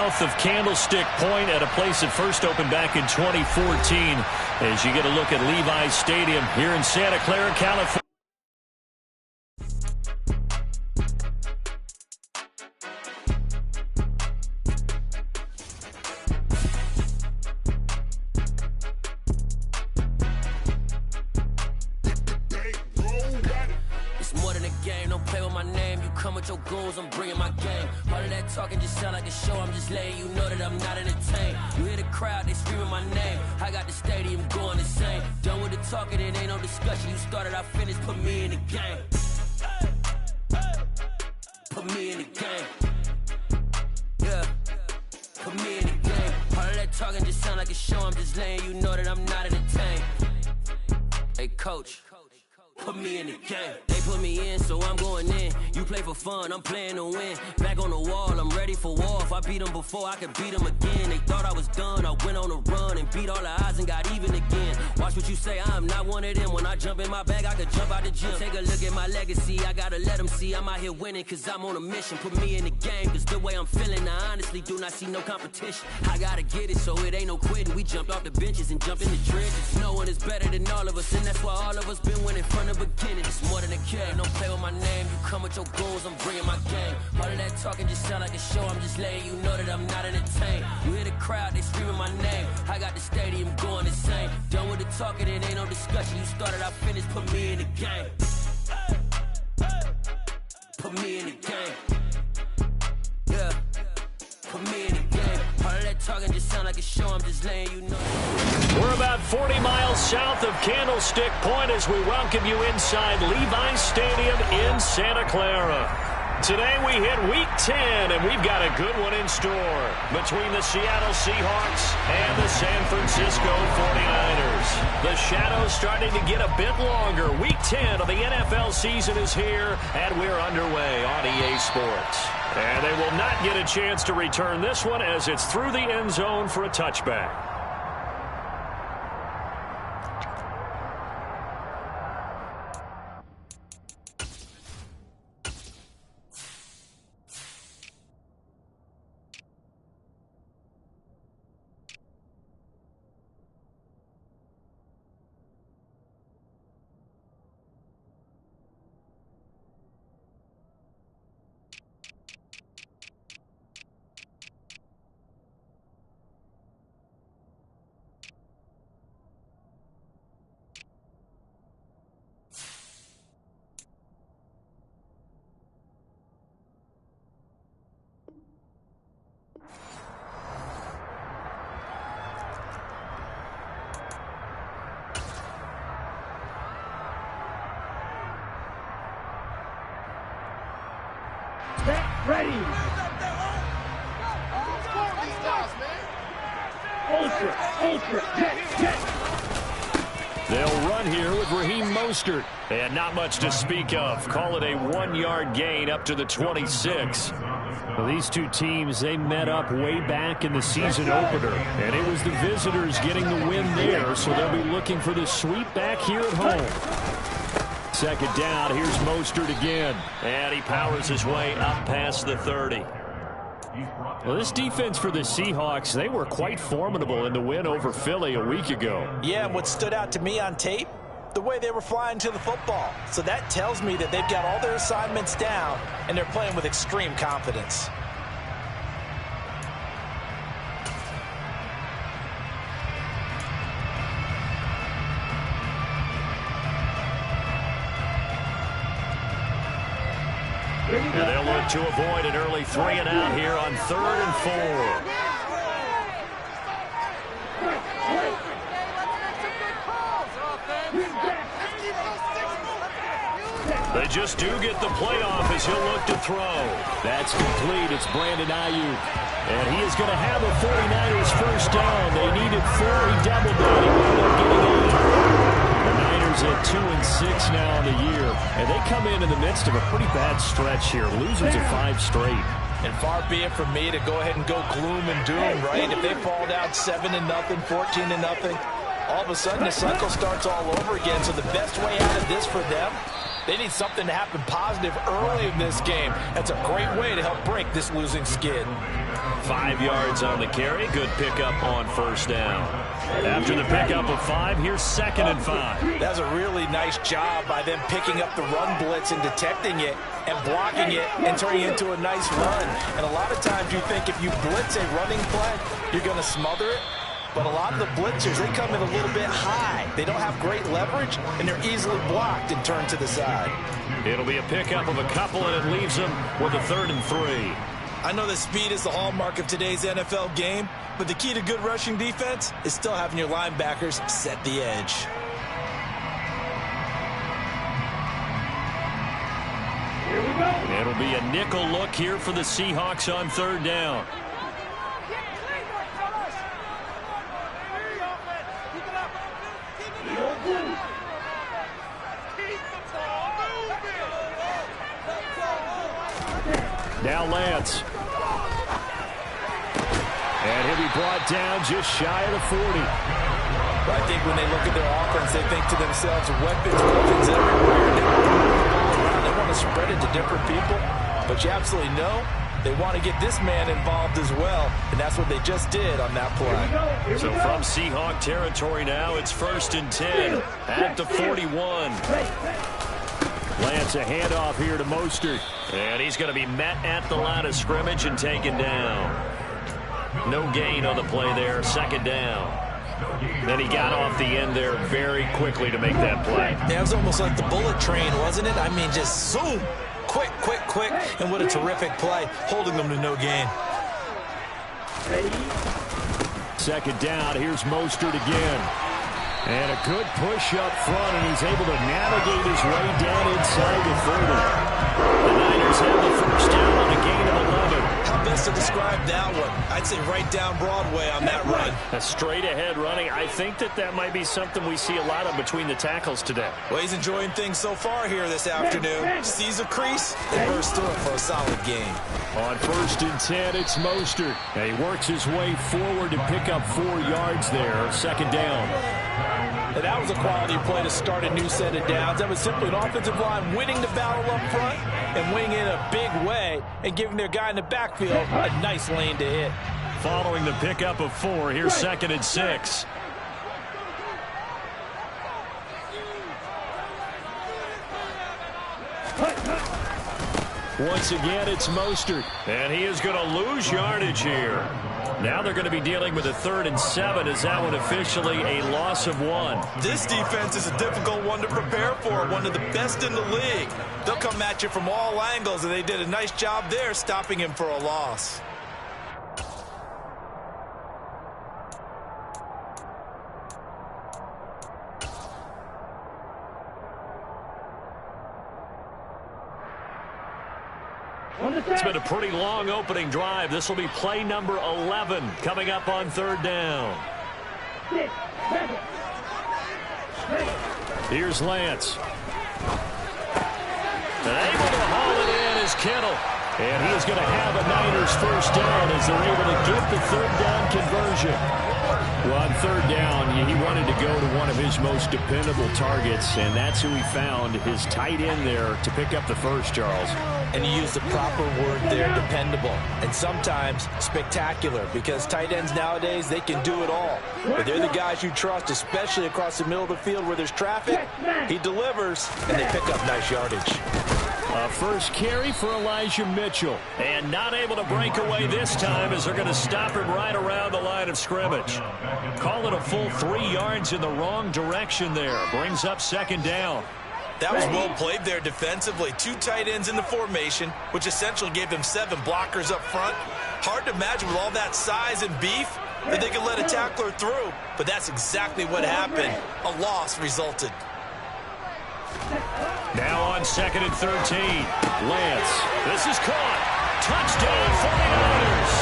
south of Candlestick Point at a place that first opened back in 2014 as you get a look at Levi's Stadium here in Santa Clara, California. Your goals, I'm bringing my game. All of that talking just sound like a show. I'm just letting you know that I'm not entertained. You hear the crowd, they screaming my name. I got the stadium going insane. Done with the talking, it ain't no discussion. You started, I finished, put me in the game. Put me in the game. Yeah, put me in the game. All of that talking just sound like a show. I'm just letting you know that I'm not entertained. Hey, coach. Put me in the game. They put me in, so I'm going in. You play for fun, I'm playing to win. Back on the wall, I'm ready for war. If I beat them before, I could beat them again. They thought I was done, I went on a run and beat all the odds and got even again. Watch what you say, I'm not one of them. When I jump in my bag, I could jump out the gym. Take a look at my legacy, I gotta let them see I'm out here winning, cause I'm on a mission. Put me in the game, cause the way I'm feeling, I honestly do not see no competition. I gotta get it, so it ain't no quitting. We jumped off the benches and jumped in the trenches. No one is better than all of us, and that's why all of us been winning from the beginning. It's more than a game, don't play with my name. You come with your goals, I'm bringing my game. All of that talking just sound like a show. I'm just letting you know that I'm not entertained. You hear the crowd, they screaming my name. I got the stadium going insane. Done with the talking, it ain't no discussion. You started, I finished, put me in the game. Put me in the game. Yeah, put me in the game. All of that talking just sound like a show. I'm just letting you know. We're about 40 miles south of Candlestick Point as we welcome you inside Levi's Stadium in Santa Clara. Today we hit Week 10, and we've got a good one in store between the Seattle Seahawks and the San Francisco 49ers. The shadow's starting to get a bit longer. Week 10 of the NFL season is here, and we're underway on EA Sports. And they will not get a chance to return this one as it's through the end zone for a touchback. Ready. Ultra, They'll run here with Raheem Mostert. And not much to speak of. Call it a 1-yard gain up to the 26. Well, these two teams, they met up way back in the season opener. And it was the visitors getting the win there, so they'll be looking for the sweep back here at home. Second down, here's Mostert again. And he powers his way up past the 30. Well, this defense for the Seahawks, they were quite formidable in the win over Philly a week ago. Yeah, and what stood out to me on tape, the way they were flying to the football. So that tells me that they've got all their assignments down, and they're playing with extreme confidence. And they'll look to avoid an early 3-and-out here on 3rd and 4. They just do get the playoff as he'll look to throw. That's complete. It's Brandon Ayuk. And he is going to have a 49ers first down. They needed 4. He doubled that. He wound up getting 8. The Niners at 2-6 now in the year. And they come in the midst of a pretty bad stretch here. Losing to 5 straight. And far be it from me to go ahead and go gloom and doom, right? If they fall down 7-0, 14-0, all of a sudden the cycle starts all over again. So the best way out of this for them, they need something to happen positive early in this game. That's a great way to help break this losing skid. 5 yards on the carry. Good pickup on first down. After the pickup of 5, here's 2nd and 5. That's a really nice job by them picking up the run blitz and detecting it and blocking it and turning it into a nice run. And a lot of times you think if you blitz a running play, you're going to smother it. But a lot of the blitzers, they come in a little bit high. They don't have great leverage, and they're easily blocked and turned to the side. It'll be a pickup of a couple, and it leaves them with a 3rd and 3. I know that speed is the hallmark of today's NFL game, but the key to good rushing defense is still having your linebackers set the edge. Here we go. It'll be a nickel look here for the Seahawks on 3rd down. Now Lance. And he'll be brought down just shy of the 40. I think when they look at their offense, they think to themselves, weapons everywhere. They want to spread it to different people. But you absolutely know they want to get this man involved as well. And that's what they just did on that play. So from Seahawk territory now, it's 1st and 10 at the 41. Lance, a handoff here to Mostert. And he's going to be met at the line of scrimmage and taken down. No gain on the play there, 2nd down. Then he got off the end there very quickly to make that play. Yeah, it was almost like the bullet train, wasn't it? I mean, just zoom. Quick, quick, quick. And what a terrific play, holding them to no gain. 2nd down, here's Mostert again. And a good push up front, and he's able to navigate his way down inside the 30. The Niners have the 1st down on a gain of 11. How best to describe that one? I'd say right down Broadway on that run. A straight ahead running. I think that might be something we see a lot of between the tackles today. Well, he's enjoying things so far here this afternoon. Sees a crease and bursts through it for a solid gain. On 1st and 10, it's Mostert. And he works his way forward to pick up 4 yards there. 2nd down. And that was a quality play to start a new set of downs. That was simply an offensive line winning the battle up front and winning in a big way and giving their guy in the backfield a nice lane to hit. Following the pickup of 4, here's 2nd and 6. Once again, it's Mostert. And he is going to lose yardage here. Now they're going to be dealing with a 3rd and 7. Is that one officially a loss of 1? This defense is a difficult one to prepare for, one of the best in the league. They'll come at you from all angles, and they did a nice job there stopping him for a loss. It's been a pretty long opening drive. This will be play number 11 coming up on 3rd down. Here's Lance. And able to haul it in is Kittle. And he is going to have a Niners 1st down as they're able to get the 3rd down conversion. Well, on 3rd down, he wanted to go to one of his most dependable targets, and that's who he found, his tight end there, to pick up the 1st, Charles. And you use the proper word there, dependable. And sometimes spectacular, because tight ends nowadays, they can do it all. But they're the guys you trust, especially across the middle of the field where there's traffic. He delivers, and they pick up nice yardage. A 1st carry for Elijah Mitchell. And not able to break away this time as they're going to stop him right around the line of scrimmage. Call it a full 3 yards in the wrong direction there. Brings up 2nd down. That was well played there defensively. 2 tight ends in the formation, which essentially gave them 7 blockers up front. Hard to imagine with all that size and beef that they could let a tackler through. But that's exactly what happened. A loss resulted. Now on 2nd and 13. Lance. This is caught. Touchdown 49ers.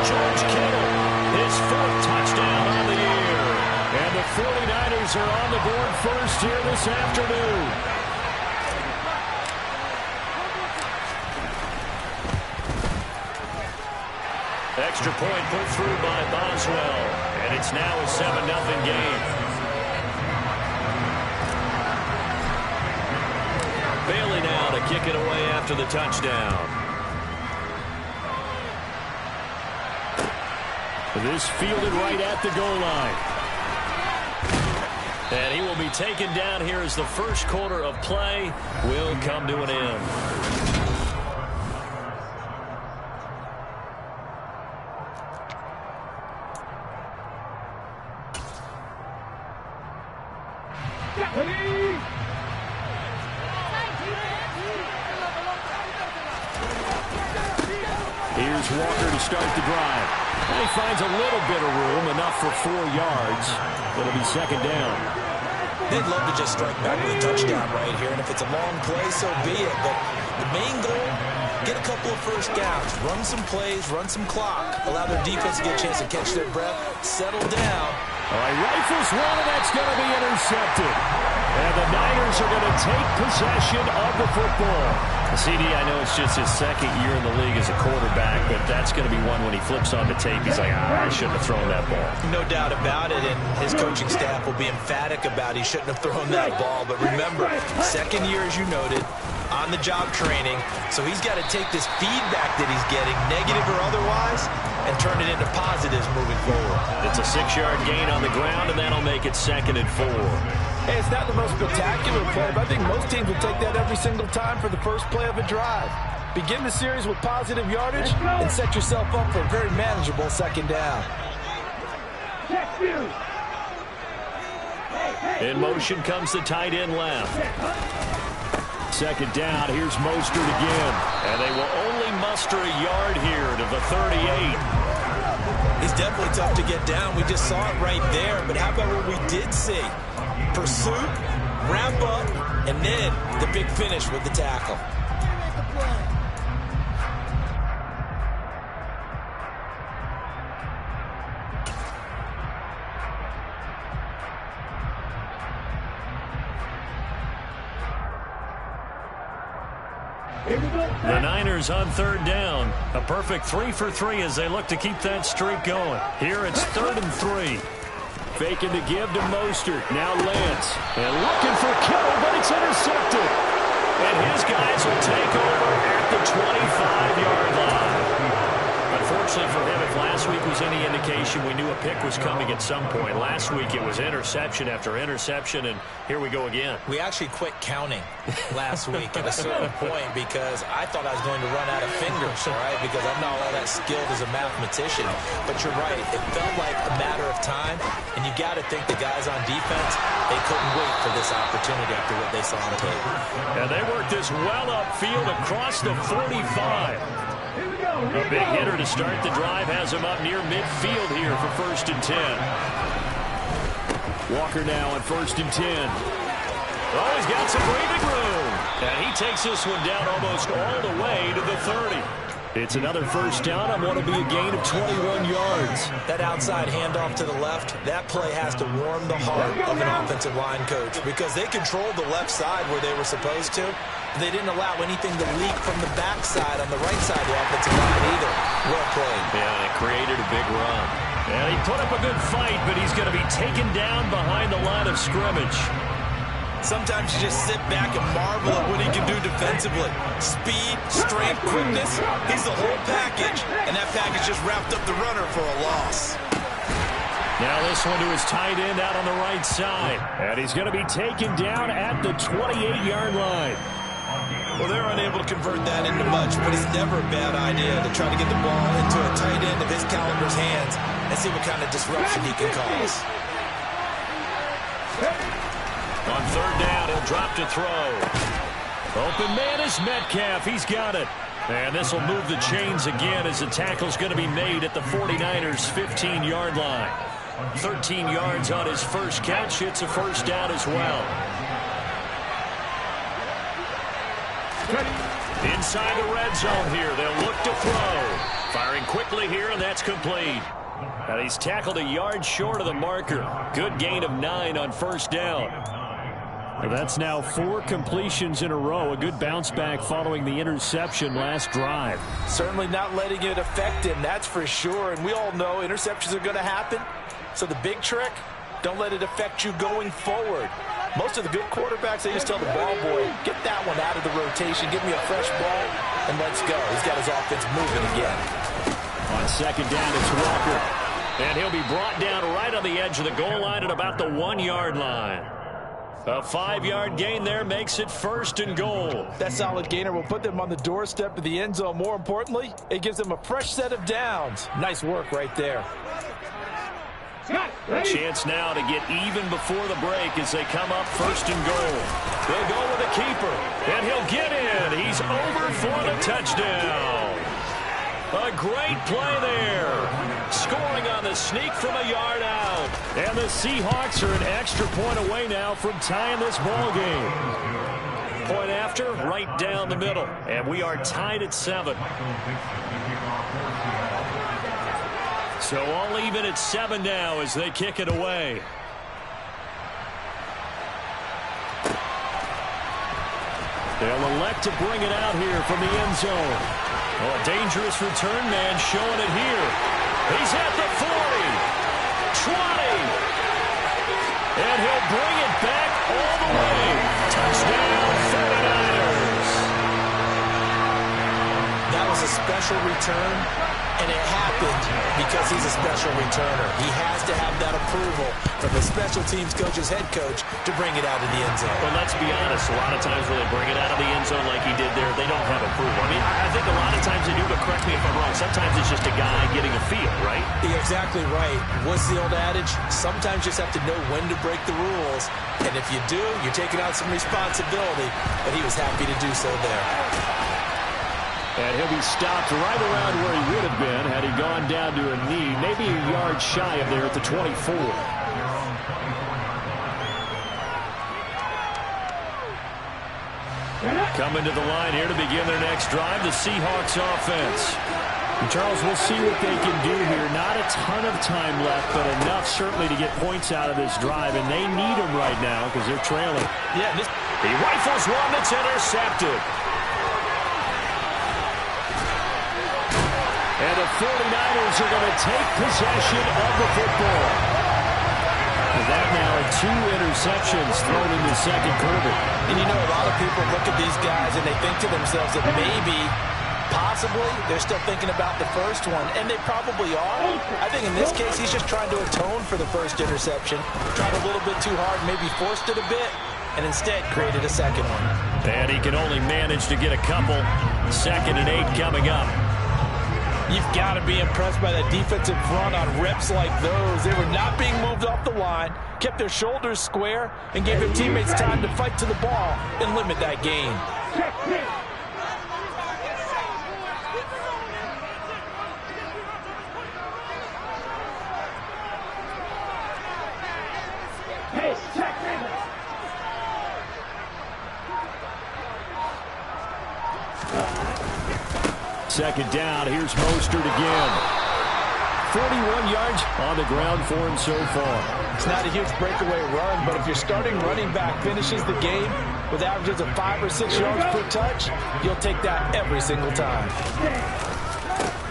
George Kittle. His 4th touchdown on the year. And the 49ers are on the board first here this afternoon. Extra point put through by Boswell. And it's now a 7-0 game. Bailey now to kick it away after the touchdown. This fielded right at the goal line. And he will be taken down here as the first quarter of play will come to an end. Here's Walker to start the drive. And he finds a little bit of room, enough for 4 yards. It'll be second down. They'd love to just strike back with a touchdown right here, and if it's a long play, so be it. But the main goal, get a couple of first downs, run some plays, run some clock, allow their defense to get a chance to catch their breath, settle down. All right, rifles one, and that's going to be intercepted. And the Niners are going to take possession of the football. CD, I know it's just his second year in the league as a quarterback, but that's going to be one when he flips on the tape. He's like, I shouldn't have thrown that ball. No doubt about it, and his coaching staff will be emphatic about he shouldn't have thrown that ball. But remember, second year, as you noted, on-the-job training, so he's got to take this feedback that he's getting, negative or otherwise, and turn it into positives moving forward. It's a 6-yard gain on the ground, and that'll make it 2nd and 4. Hey, it's not the most spectacular play, but I think most teams will take that every single time for the first play of a drive. Begin the series with positive yardage and set yourself up for a very manageable second down. In motion comes the tight end left. Second down, here's Mostert again. And they will only muster a yard here to the 38. He's definitely tough to get down. We just saw it right there. But how about what we did see? Pursuit, wrap up, and then the big finish with the tackle. The Niners on 3rd down. A perfect 3 for 3 as they look to keep that streak going. Here it's 3rd and 3. Faking to give to Mostert. Now Lance. And looking for Kittle, but it's intercepted. And his guys will take over at the 25-yard line. Unfortunately for him, if last week was any indication, we knew a pick was coming at some point. Last week it was interception after interception, and here we go again. We actually quit counting last week at a certain point because I thought I was going to run out of fingers, all right, because I'm not all that skilled as a mathematician. But you're right. It felt like a matter of time, and you got to think the guys on defense, they couldn't wait for this opportunity after what they saw on tape. And they worked this well upfield across the 45. A big hitter to start the drive has him up near midfield here for 1st and 10. Walker now on 1st and 10. Oh, he's got some breathing room. And he takes this one down almost all the way to the 30. It's another first down on what will be a gain of 21 yards. That outside handoff to the left, that play has to warm the heart of an offensive line coach because they controlled the left side where they were supposed to. They didn't allow anything to leak from the backside on the right side of the offensive line either. Well played. Yeah, and it created a big run. And he put up a good fight, but he's going to be taken down behind the line of scrimmage. Sometimes you just sit back and marvel at what he can do defensively. Speed, strength, quickness, he's the whole package. And that package just wrapped up the runner for a loss. Now this one to his tight end out on the right side. And he's going to be taken down at the 28-yard line. Well, they're unable to convert that into much, but it's never a bad idea to try to get the ball into a tight end of his caliber's hands and see what kind of disruption he can cause. On 3rd down, he'll drop to throw. Open man is Metcalf. He's got it. And this will move the chains again as the tackle's going to be made at the 49ers' 15-yard line. 13 yards on his first catch. It's a first down as well. Inside the red zone here. They'll look to throw. Firing quickly here, and that's complete. And he's tackled a yard short of the marker. Good gain of 9 on first down. Well, that's now 4 completions in a row. A good bounce back following the interception last drive. Certainly not letting it affect him, that's for sure. And we all know interceptions are going to happen. So the big trick, don't let it affect you going forward. Most of the good quarterbacks, they just tell the ball boy, get that one out of the rotation, give me a fresh ball, and let's go. He's got his offense moving again. On 2nd down, it's Walker. And he'll be brought down right on the edge of the goal line at about the 1-yard line. A 5-yard gain there makes it 1st and goal. That solid gainer will put them on the doorstep of the end zone. More importantly, it gives them a fresh set of downs. Nice work right there. A chance now to get even before the break as they come up 1st and goal. They'll go with the keeper, and he'll get in. He's over for the touchdown. A great play there. Scoring on the sneak from a yard out. And the Seahawks are an extra point away now from tying this ball game. Point after, right down the middle. And we are tied at 7. So all even at 7 now as they kick it away. They'll elect to bring it out here from the end zone. Oh, a dangerous return man showing it here. He's at the 40, 20. And he'll bring it back all the way. Touchdown, 49ers. That was a special return, and it happened because he's a special returner. He has to have that approval from the special teams coach's head coach to bring it out of the end zone. Well, let's be honest. A lot of times when they bring it out of the end zone like he did there, they don't have approval. I mean, I think a lot of times they do, but correct me if I'm wrong. Sometimes it's just a guy getting a feel, right? You're exactly right. What's the old adage? Sometimes you just have to know when to break the rules. And if you do, you're taking out some responsibility. But he was happy to do so there. And he'll be stopped right around where he would have been had he gone down to a knee, maybe a yard shy of there at the 24. Coming to the line here to begin their next drive, the Seahawks offense. And Charles, we'll see what they can do here. Not a ton of time left, but enough certainly to get points out of this drive, and they need them right now because they're trailing. Yeah, he rifles one that's intercepted. And the 49ers are going to take possession of the football. And that now 2 interceptions thrown in the second quarter. And you know, a lot of people look at these guys and they think to themselves that maybe, possibly, they're still thinking about the first one. And they probably are. I think in this case, he's just trying to atone for the first interception. Tried a little bit too hard, maybe forced it a bit, and instead created a second one. And he can only manage to get a couple. 2nd and 8 coming up. You've got to be impressed by the defensive front on reps like those. They were not being moved off the line, kept their shoulders square, and gave their teammates time to fight to the ball and limit that gain. Second down, here's Mostert again. 41 yards on the ground for him so far. It's not a huge breakaway run, but if your starting running back finishes the game with averages of 5 or 6 yards per touch, you'll take that every single time.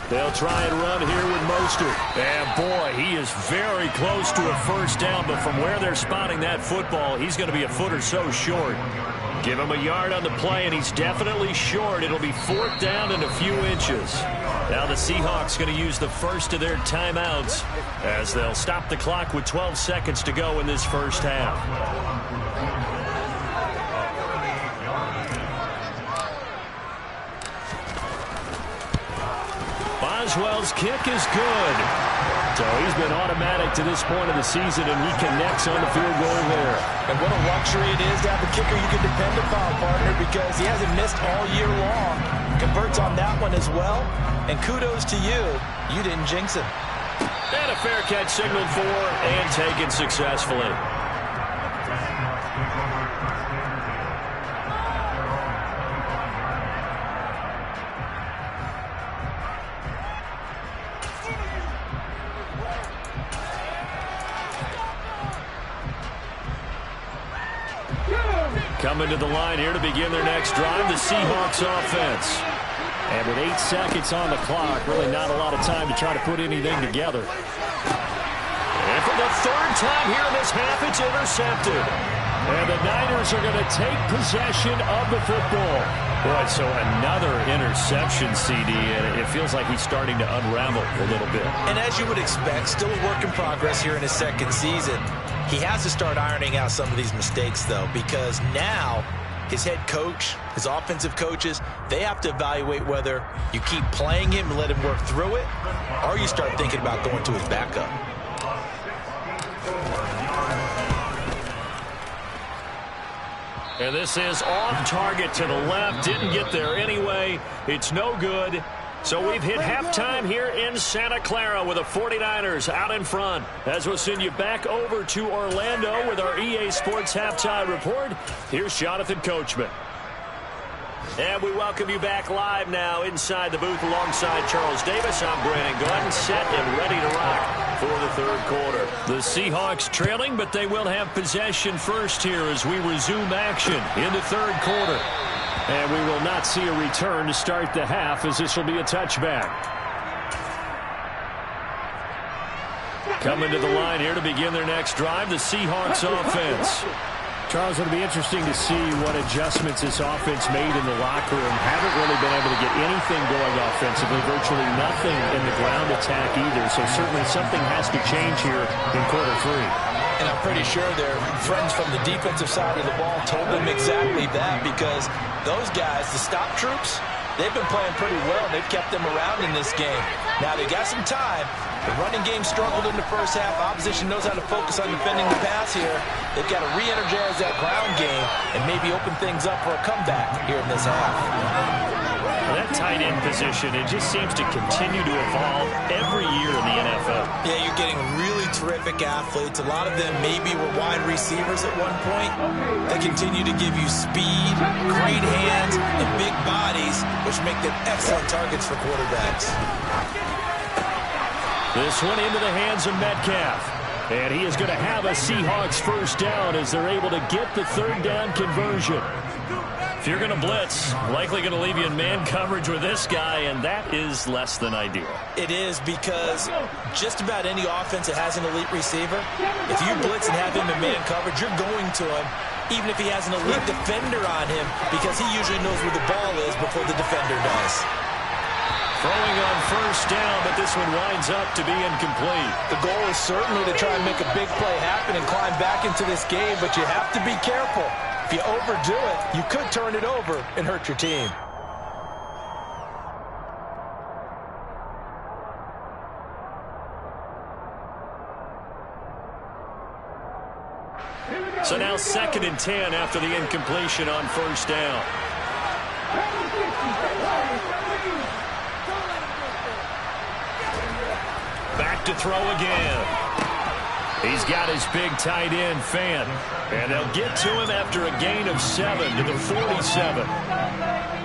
They'll try and run here with Mostert. And boy, he is very close to a first down, but from where they're spotting that football, he's going to be a foot or so short. Give him a yard on the play, and he's definitely short. It'll be 4th down and a few inches. Now the Seahawks going to use the first of their timeouts as they'll stop the clock with 12 seconds to go in this first half. Boswell's kick is good. So he's been automatic to this point of the season, and he connects on the field goal there. And what a luxury it is to have a kicker you can depend upon, partner, because he hasn't missed all year long. Converts on that one as well. And kudos to you. You didn't jinx him. And a fair catch signaled for and taken successfully. Coming to the line here to begin their next drive, the Seahawks offense. And with 8 seconds on the clock, really not a lot of time to try to put anything together. And for the third time here in this half, it's intercepted. And the Niners are going to take possession of the football. Boy, so another interception, CD, and it feels like he's starting to unravel a little bit. And as you would expect, still a work in progress here in his second season. He has to start ironing out some of these mistakes, though, because now his head coach, his offensive coaches, they have to evaluate whether you keep playing him and let him work through it, or you start thinking about going to his backup. And this is off target to the left. Didn't get there anyway. It's no good. So we've hit halftime here in Santa Clara with the 49ers out in front. As we'll send you back over to Orlando with our EA Sports Halftime Report. Here's Jonathan Coachman. And we welcome you back live now inside the booth alongside Charles Davis. I'm Brandon Gordon, set and ready to rock for the third quarter. The Seahawks trailing, but they will have possession first here as we resume action in the third quarter. And we will not see a return to start the half, as this will be a touchback. Coming to the line here to begin their next drive, the Seahawks offense. Charles, it'll be interesting to see what adjustments this offense made in the locker room. Haven't really been able to get anything going offensively, virtually nothing in the ground attack either. So certainly something has to change here in quarter three. And I'm pretty sure their friends from the defensive side of the ball told them exactly that, because those guys, the stop troops, they've been playing pretty well. They've kept them around in this game. Now they got some time. The running game struggled in the first half. Opposition knows how to focus on defending the pass here. They've got to re-energize that ground game and maybe open things up for a comeback here in this half. Well, that tight end position, it just seems to continue to evolve every year in the NFL. Yeah, you're getting really terrific athletes. A lot of them maybe were wide receivers at one point. They continue to give you speed, great hands, and big bodies, which make them excellent targets for quarterbacks. This one into the hands of Metcalf. And he is going to have a Seahawks first down as they're able to get the third down conversion. If you're going to blitz, likely going to leave you in man coverage with this guy, and that is less than ideal. It is, because just about any offense that has an elite receiver, if you blitz and have him in man coverage, you're going to him, even if he has an elite defender on him, because he usually knows where the ball is before the defender does. Throwing on first down, but this one winds up to be incomplete. The goal is certainly to try and make a big play happen and climb back into this game, but you have to be careful. If you overdo it, you could turn it over and hurt your team. So now 2nd and 10 after the incompletion on first down. Back to throw again. He's got his big tight end, Fan. And they'll get to him after a gain of 7 to the 47.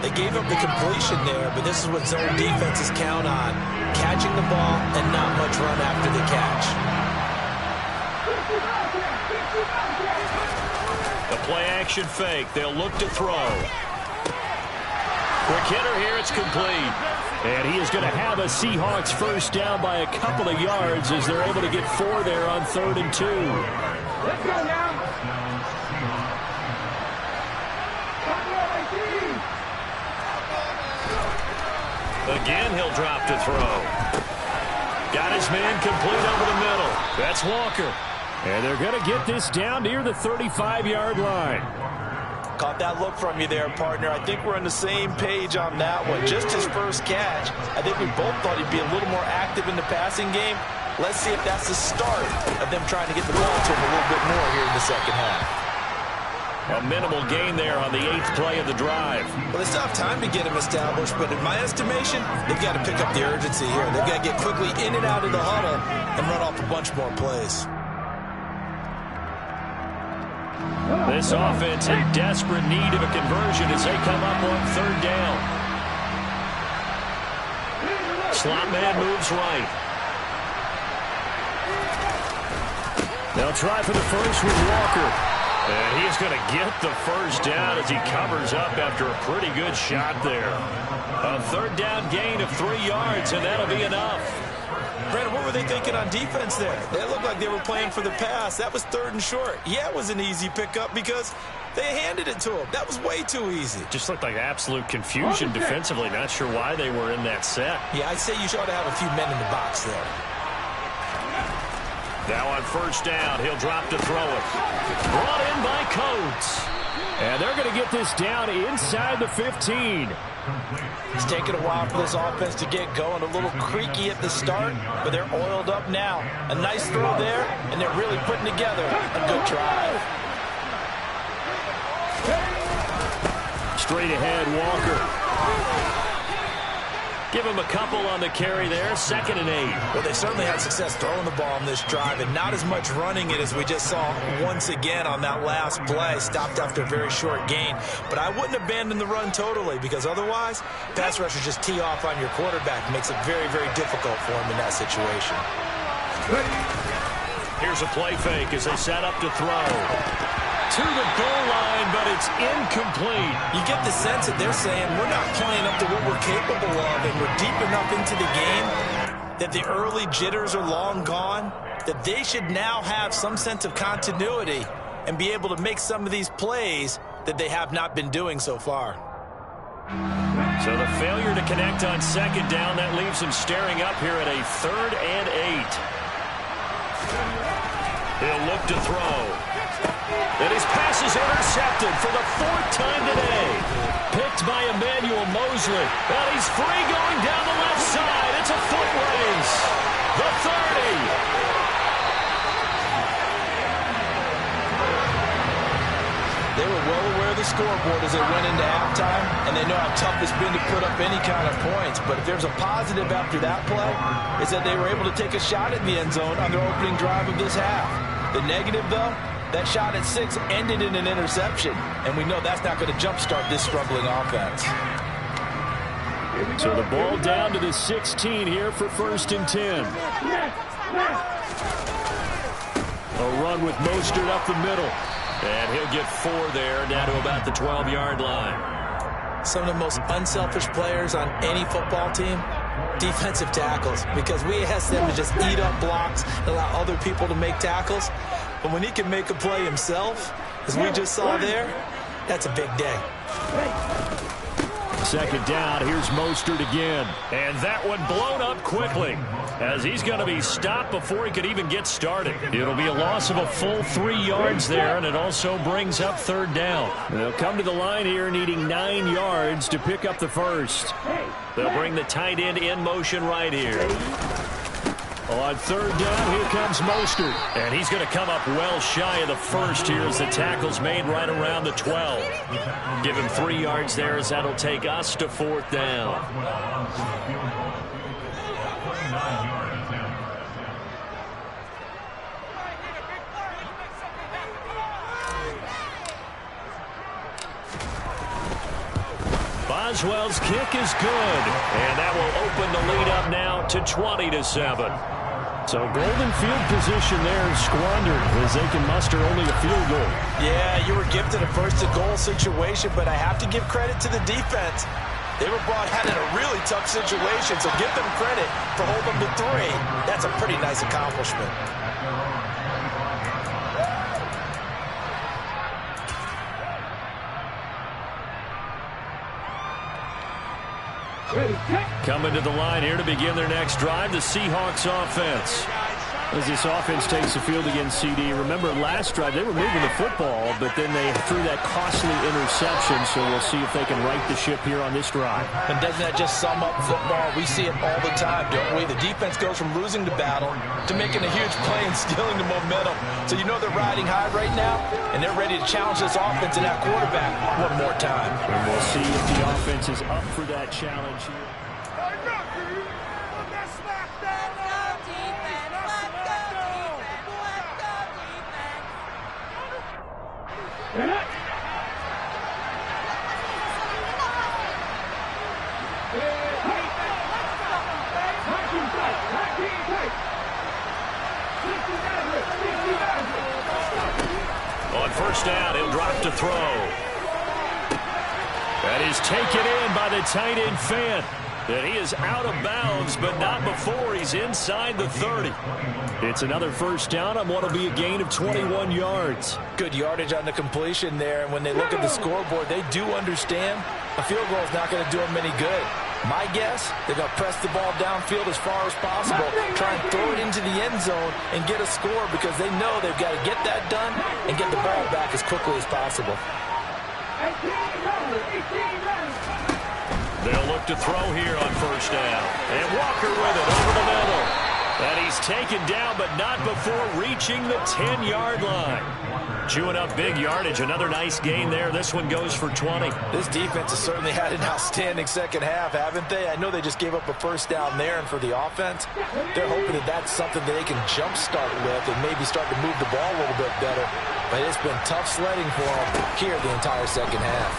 They gave up the completion there, but this is what zone defenses count on. Catching the ball and not much run after the catch. A play-action fake. They'll look to throw. Quick hitter here. It's complete. And he is going to have a Seahawks first down by a couple of yards as they're able to get 4 there on 3rd and 2. Let's go now. Again, he'll drop to throw. Got his man complete over the middle. That's Walker. And they're going to get this down near the 35-yard line. Caught that look from you there, partner. I think we're on the same page on that one. Just his first catch. I think we both thought he'd be a little more active in the passing game. Let's see if that's the start of them trying to get the ball to him a little bit more here in the second half. A minimal gain there on the 8th play of the drive. Well, they still have time to get him established, but in my estimation, they've got to pick up the urgency here. They've got to get quickly in and out of the huddle and run off a bunch more plays. This offense in desperate need of a conversion as they come up on 3rd down. Slot man moves right. They'll try for the first with Walker. And he's going to get the first down as he covers up after a pretty good shot there. A 3rd down gain of 3 yards, and that'll be enough. Brandon, what were they thinking on defense there? They looked like they were playing for the pass. That was 3rd and short. Yeah, it was an easy pickup because they handed it to him. That was way too easy. Just looked like absolute confusion defensively. Not sure why they were in that set. Yeah, I'd say you should have a few men in the box there. Now on 1st down, he'll drop to throw it. Brought in by Coates. And they're going to get this down inside the 15. It's taken a while for this offense to get going. A little creaky at the start, but they're oiled up now. A nice throw there, and they're really putting together a good drive. Straight ahead, Walker. Give him a couple on the carry there. 2nd and 8. Well, they certainly had success throwing the ball on this drive, and not as much running it as we just saw once again on that last play. Stopped after a very short gain. But I wouldn't abandon the run totally, because otherwise, pass rushers just tee off on your quarterback. Makes it very, very difficult for him in that situation. Here's a play fake as they set up to throw. To the goal line, but it's incomplete. You get the sense that they're saying we're not playing up to what we're capable of, and we're deep enough into the game that the early jitters are long gone, that they should now have some sense of continuity and be able to make some of these plays that they have not been doing so far. So the failure to connect on 2nd down, that leaves him staring up here at a 3rd and 8. He'll look to throw. And his pass is intercepted for the 4th time today. Picked by Emmanuel Mosley. And he's free going down the left side. It's a foot race. The 30. They were well aware of the scoreboard as they went into halftime, and they know how tough it's been to put up any kind of points. But if there's a positive after that play, is that they were able to take a shot at the end zone on their opening drive of this half. The negative, though, that shot at 6 ended in an interception, and we know that's not going to jumpstart this struggling offense. So the ball down to the 16 here for 1st and 10. A run with Mostert up the middle. And he'll get 4 there, down to about the 12-yard line. Some of the most unselfish players on any football team, defensive tackles, because we ask them to just eat up blocks and allow other people to make tackles. But when he can make a play himself, as we just saw there, that's a big day. 2nd down, here's Mostert again. And that one blown up quickly, as he's going to be stopped before he could even get started. It'll be a loss of a full 3 yards there, and it also brings up 3rd down. They'll come to the line here needing 9 yards to pick up the 1st. They'll bring the tight end in motion right here. On 3rd down, here comes Mostert. And he's going to come up well shy of the 1st here as the tackle's made right around the 12. Give him 3 yards there as that'll take us to 4th down. Boswell's kick is good. And that will open the lead up now to 20-7. So golden field position there squandered as they can muster only a field goal. Yeah, you were gifted a 1st-and-goal situation, but I have to give credit to the defense. They were brought out in a really tough situation, so give them credit for holding them to 3. That's a pretty nice accomplishment. Coming to the line here to begin their next drive, the Seahawks offense. As this offense takes the field against CD, remember last drive they were moving the football, but then they threw that costly interception, so we'll see if they can right the ship here on this drive. And doesn't that just sum up football? We see it all the time, don't we? The defense goes from losing the battle to making a huge play and stealing the momentum. So you know they're riding high right now, and they're ready to challenge this offense and that quarterback one more time. And we'll see if the offense is up for that challenge here. On 1st down, he'll drop to throw. That is taken in by the tight end Fant. And he is out of bounds, but not before he's inside the 30. It's another first down on what will be a gain of 21 yards. Good yardage on the completion there, and when they look at the scoreboard, they do understand a field goal is not going to do them any good. My guess, they're going to press the ball downfield as far as possible, try and throw it into the end zone and get a score because they know they've got to get that done and get the ball back as quickly as possible. They'll look to throw here on first down. And Walker with it over the middle. And he's taken down, but not before reaching the 10-yard line. Chewing up big yardage. Another nice gain there. This one goes for 20. This defense has certainly had an outstanding second half, haven't they? I know they just gave up a first down there, and for the offense, they're hoping that that's something that they can jumpstart with and maybe start to move the ball a little bit better. But it's been tough sledding for them here the entire second half.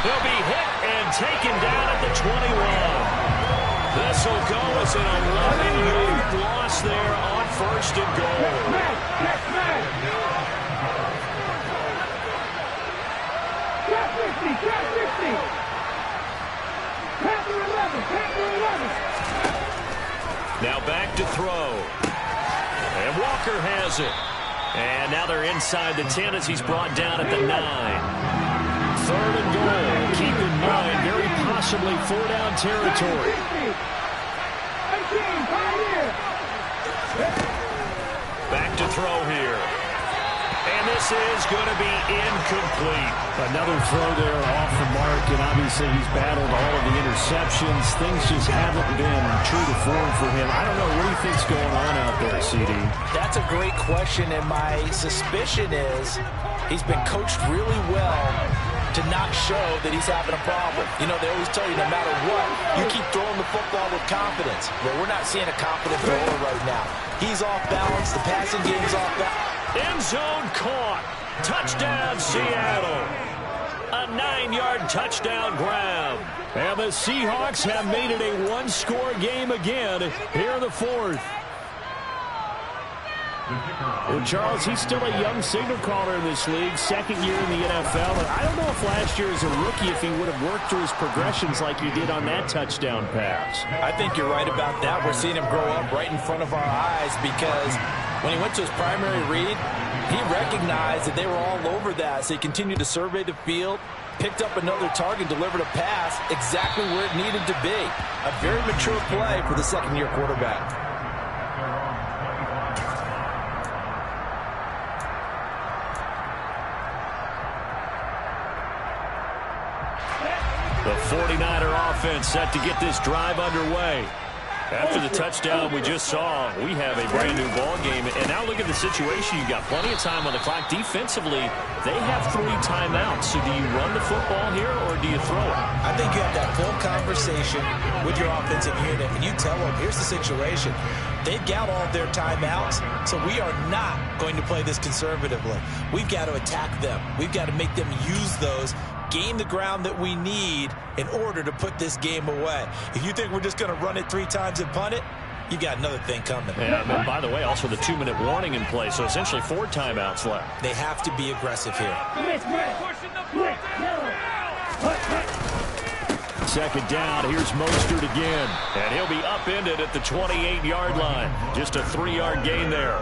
He'll be hit and taken down at the 21. This will go as an 11-yard loss there on first and goal. Now back to throw. And Walker has it. And now they're inside the 10 as he's brought down at the 9. Third and goal. Keep in mind, very possibly four-down territory. Back to throw here. And this is going to be incomplete. Another throw there off the mark, and obviously he's battled all of the interceptions. Things just haven't been true to form for him. I don't know what he thinks going on out there, CD. That's a great question, and my suspicion is he's been coached really well to not show that he's having a problem. You know, they always tell you no matter what, you keep throwing the football with confidence. Well, we're not seeing a confident thrower right now. He's off balance. The passing game's off balance. End zone caught. Touchdown, Seattle. A 9-yard touchdown grab. And the Seahawks have made it a one-score game again here in the fourth. Well, Charles, he's still a young signal caller in this league, second year in the NFL. And I don't know if last year as a rookie if he would have worked through his progressions like he did on that touchdown pass. I think you're right about that. We're seeing him grow up right in front of our eyes because when he went to his primary read, he recognized that they were all over that. So he continued to survey the field, picked up another target, delivered a pass exactly where it needed to be. A very mature play for the second-year quarterback. The 49er offense set to get this drive underway. After the touchdown we just saw, we have a brand-new ball game. And now look at the situation. You've got plenty of time on the clock. Defensively, they have 3 timeouts. So do you run the football here or do you throw it? I think you have that full conversation with your offensive unit, and you tell them, here's the situation. They've got all of their timeouts, so we are not going to play this conservatively. We've got to attack them. We've got to make them use those, gain the ground that we need in order to put this game away. If you think we're just going to run it 3 times and punt it, you've got another thing coming. And by the way, also the 2-minute warning in play, so essentially 4 timeouts left. They have to be aggressive here. Second down, here's Mostert again. And he'll be upended at the 28-yard line. Just a 3-yard gain there.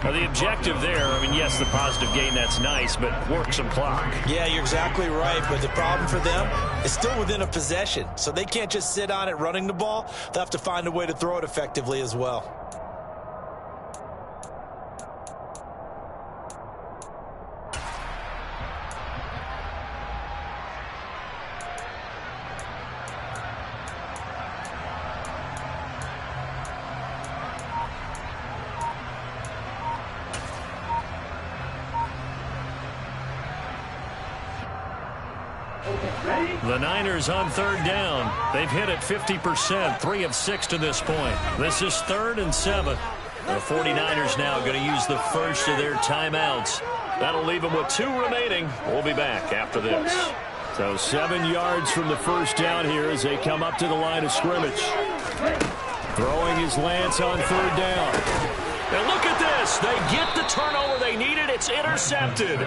Now the objective there, I mean, yes, the positive gain, that's nice, but work some clock. Yeah, you're exactly right, but the problem for them is still within a possession, so they can't just sit on it running the ball. They'll have to find a way to throw it effectively as well. The Niners on third down. They've hit it 50%, 3 of 6 to this point. This is 3rd and 7. The 49ers now going to use the first of their timeouts. That'll leave them with 2 remaining. We'll be back after this. So 7 yards from the first down here as they come up to the line of scrimmage. Throwing his Lance on third down. And look at this. They get the turnover they needed. It's intercepted.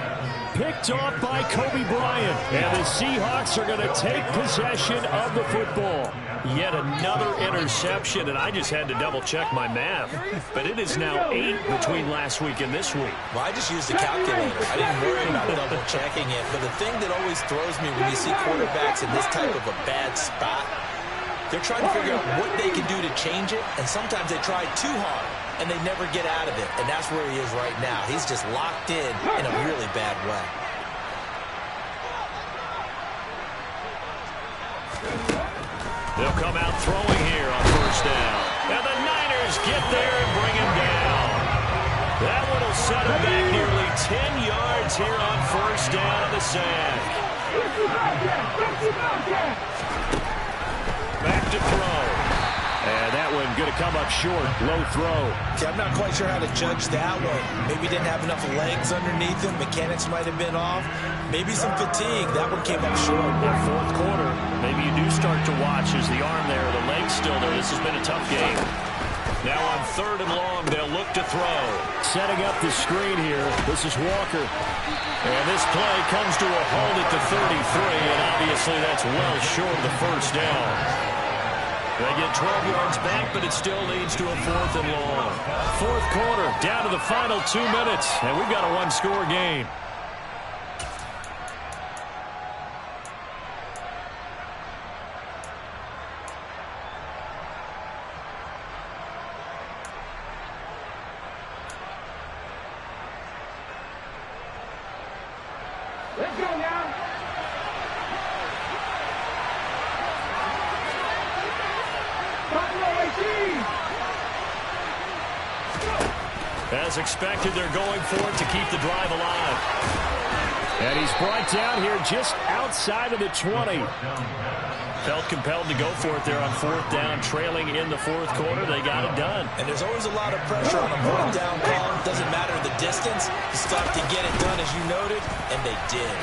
Picked off by Kobe Bryant. And the Seahawks are going to take possession of the football. Yet another interception, and I just had to double-check my math. But it is now 8 between last week and this week. Well, I just used a calculator. I didn't worry about double-checking it. But the thing that always throws me when you see quarterbacks in this type of a bad spot, they're trying to figure out what they can do to change it, and sometimes they try too hard, and they never get out of it. And that's where he is right now. He's just locked in a really bad way. They'll come out throwing here on first down. And the Niners get there and bring him down. That one will set him back nearly 10 yards here on first down on the sack. Back to throw. And that one going to come up short. Low throw. See, I'm not quite sure how to judge that one. Maybe didn't have enough legs underneath him. Mechanics might have been off. Maybe some fatigue. That one came up short. In fourth quarter, maybe you do start to watch as the arm there, the leg's still there. This has been a tough game. Now on 3rd and long, they'll look to throw. Setting up the screen here. This is Walker. And this play comes to a halt at the 33, and obviously that's well short of the first down. They get 12 yards back, but it still leads to a 4th and long. Fourth quarter, down to the final 2 minutes, and we've got a one-score game. Let's go now. As expected, they're going for it to keep the drive alive. And he's brought down here just outside of the 20. Felt compelled to go for it there on 4th down, trailing in the 4th quarter. They got it done. And there's always a lot of pressure on a 4th down call. Doesn't matter the distance. You start to get it done, as you noted, and they did.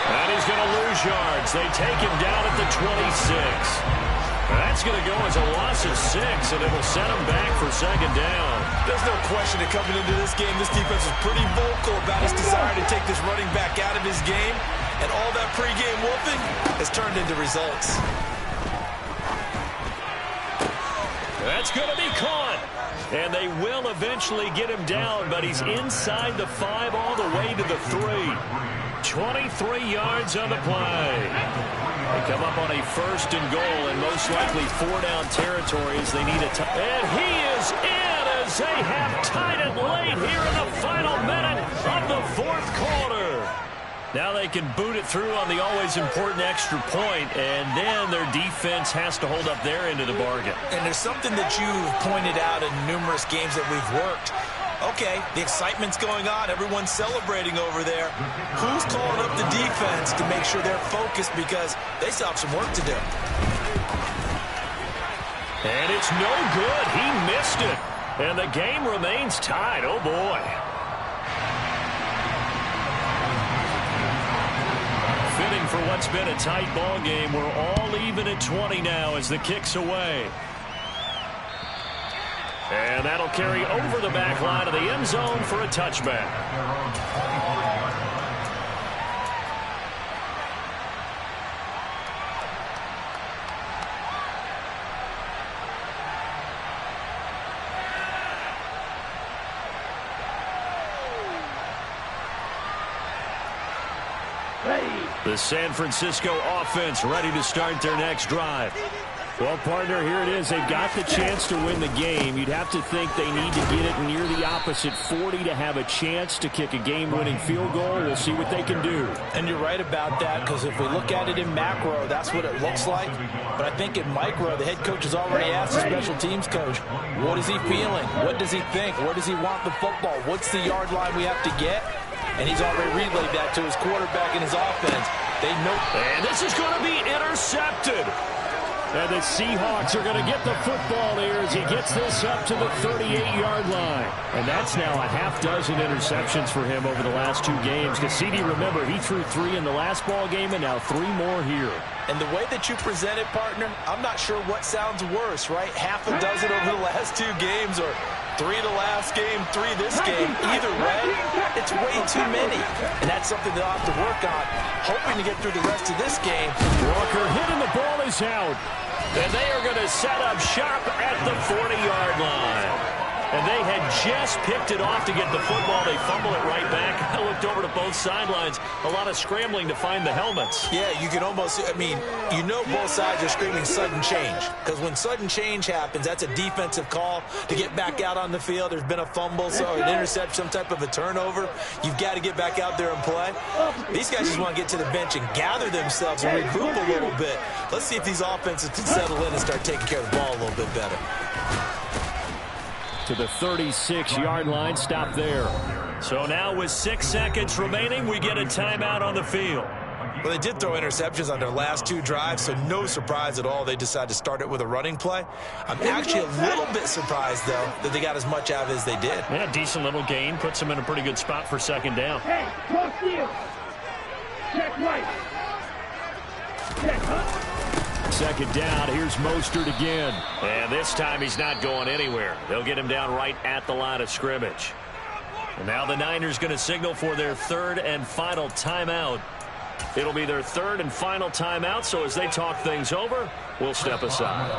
And he's going to lose yards. They take him down at the 26. That's going to go as a loss of 6, and it will set him back for 2nd down. There's no question that coming into this game, this defense is pretty vocal about his desire to take this running back out of his game, and all that pregame whooping has turned into results. That's going to be caught, and they will eventually get him down, but he's inside the 5 all the way to the 3. 23 yards on the play. They come up on a 1st and goal, and most likely 4-down territories. They need a and he is in as they have tied it late here in the final minute of the 4th quarter. Now they can boot it through on the always important extra point, and then their defense has to hold up their end of the bargain. And there's something that you've pointed out in numerous games that we've worked. Okay, the excitement's going on. Everyone's celebrating over there. Who's calling up the defense to make sure they're focused, because they still have some work to do? And it's no good. He missed it. And the game remains tied. Oh, boy. Fitting for what's been a tight ball game. We're all even at 20 now as the kick's away. And that'll carry over the back line of the end zone for a touchback. The San Francisco offense ready to start their next drive. Well, partner, here it is. They've got the chance to win the game. You'd have to think they need to get it near the opposite 40 to have a chance to kick a game-winning field goal. We'll see what they can do. And you're right about that, because if we look at it in macro, that's what it looks like. But I think in micro, the head coach has already asked the special teams coach, what is he feeling? What does he think? Where does he want the football? What's the yard line we have to get? And he's already relayed that to his quarterback and his offense. They know. And this is going to be intercepted. And the Seahawks are going to get the football here as he gets this up to the 38-yard line. And that's now a half dozen interceptions for him over the last 2 games. Because CD, remember, he threw 3 in the last ball game and now 3 more here. And the way that you present it, partner, I'm not sure what sounds worse, right? Half a dozen over the last 2 games or 3 the last game, 3 this game. Either way, it's way too many. And that's something they'll have to work on, hoping to get through the rest of this game. Walker hitting, the ball is out. And they are going to set up shop at the 40-yard line. And they had just picked it off to get the football. They fumble it right back. I looked over to both sidelines. A lot of scrambling to find the helmets. Yeah, you can almost, you know both sides are screaming sudden change. Because when sudden change happens, that's a defensive call to get back out on the field. There's been a fumble, so an interception, some type of a turnover. You've got to get back out there and play. These guys just want to get to the bench and gather themselves and regroup a little bit. Let's see if these offenses can settle in and start taking care of the ball a little bit better. To the 36-yard line, stop there. So now with 6 seconds remaining, we get a timeout on the field. Well, they did throw interceptions on their last 2 drives, so no surprise at all they decided to start it with a running play. I'm actually a little bit surprised, though, that they got as much out of it as they did. Yeah, decent little gain. Puts them in a pretty good spot for second down. Hey, cross field. Check right. Check huh? Second down, here's Mostert again. And this time he's not going anywhere. They'll get him down right at the line of scrimmage. And now the Niners going to signal for their 3rd and final timeout. It'll be their 3rd and final timeout, so as they talk things over, we'll step aside.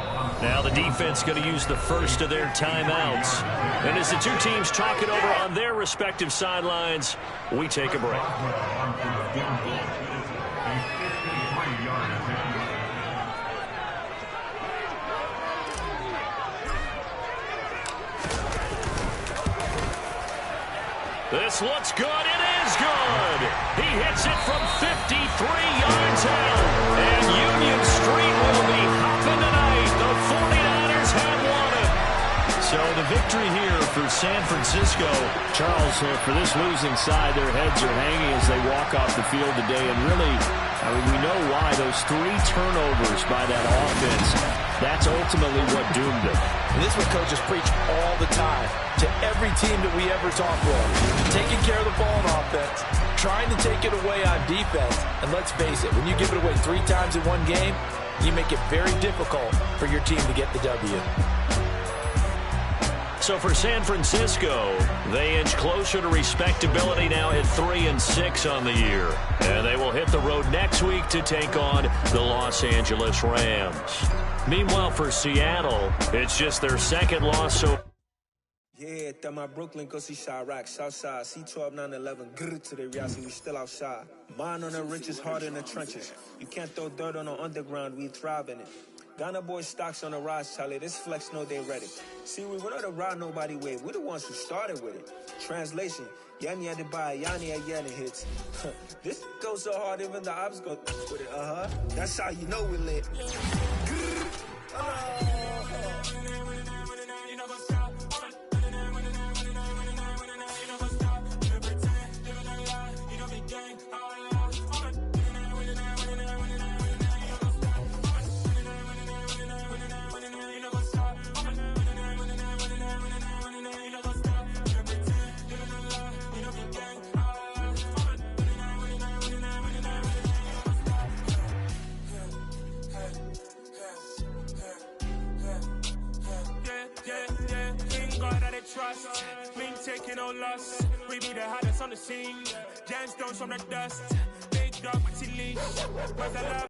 Now the defense going to use the first of their timeouts. And as the two teams talk it over on their respective sidelines, we take a break. This looks good. It is good. He hits it from 53 yards out. And Union Street will be hopping tonight. The 49ers have won it. So the victory here for San Francisco. Charles, for this losing side, their heads are hanging as they walk off the field today. And really, we know why. Those 3 turnovers by that offense, that's ultimately what doomed them. And this is what coaches preach all the time to every team that we ever talk with. Taking care of the ball on offense, trying to take it away on defense. And let's face it, when you give it away 3 times in one game, you make it very difficult for your team to get the W. So for San Francisco, they inch closer to respectability now at 3-6 on the year. And they will hit the road next week to take on the Los Angeles Rams. Meanwhile, for Seattle, it's just their 2nd loss. So yeah, that my Brooklyn, go see Chirac, Southside, C12, 911, grrr to the Riasi, we still outside. Mine on the richest, heart in the trenches. You can't throw dirt on the underground, we thrive in it. Ghana boys stocks on the rise, Charlie. This flex know they ready. See, we were not the ride nobody with. We're the ones who started with it. Translation: Yanni had to buy, Yanni had Yanni hits. This goes so hard, even the ops go with it. That's how you know we lit. Trust, mean taking no loss. We be the hottest on the scene. Jam stones from the dust. Big dog, but she leash.